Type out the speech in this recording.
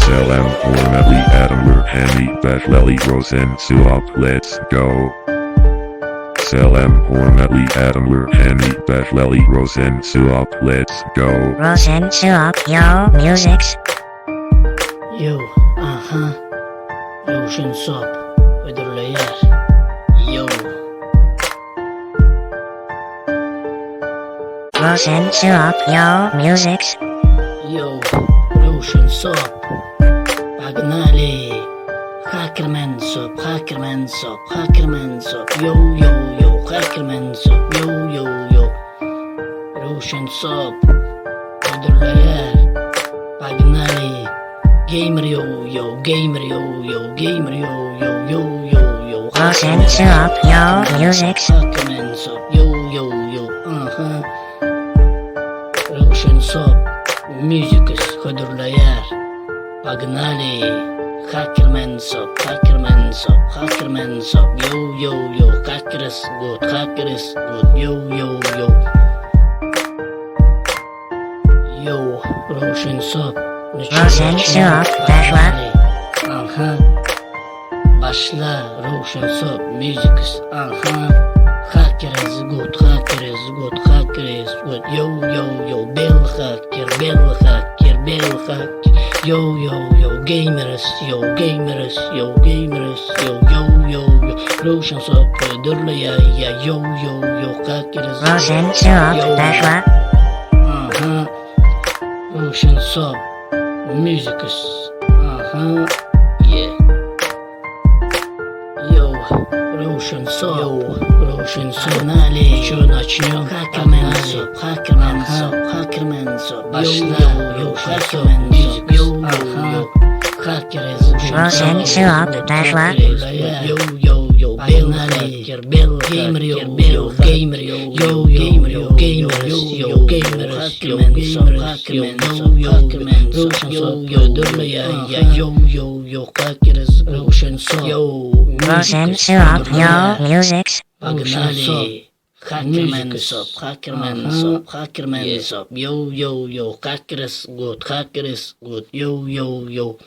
Selam hürmetli adamlar mp4 Rowsen Sop let's go. Selam hürmetli adamlar mp4 Rowsen Sop let's go. Rowsen Sopyyew Musics. Yo, Rowsen Sop ödüller. Yo, Rowsen Sopyyew Musics. yo, Rowsen Sop. Pagnali. Hackerman Sop. Yo, Hackerman Sop. Yo. Rowsen Sop ödüller. Pagnali. Gamer yo. Rowsen Sopyyew Musics. Hackerman Sop. Yo. Rowsen Sop Musics ödüller. Pagnali. Hackerman Sop. Yo. Hacker is good. Yo. Yo, Rowsen Sop. Rowsen Sop Başla Rowsen Sop Musics. Hacker is good. Yo. Bell hacker. Yo. Gamers. Yo. Rowsen Sop ödüller. Yo. Hacker is Rowsen Sop Rowsen Sop Musics. Yeah. Yo, Rowsen Sop. Nali. Şunu açıyorum. Hackerman Sop. Başla. Yo, Hackerman Sop. Yo. Hacker is Rowsen Sop Yo. Bell hacker. Gamer yo. Hackerman Sop. Rowsen Sop ödüller. Yo. Hacker is Rowsen Sop. Yo. Rowsen Sopyyew Musics. Pagnali. Hackerman Sop. Yo. Hacker is good. Yo.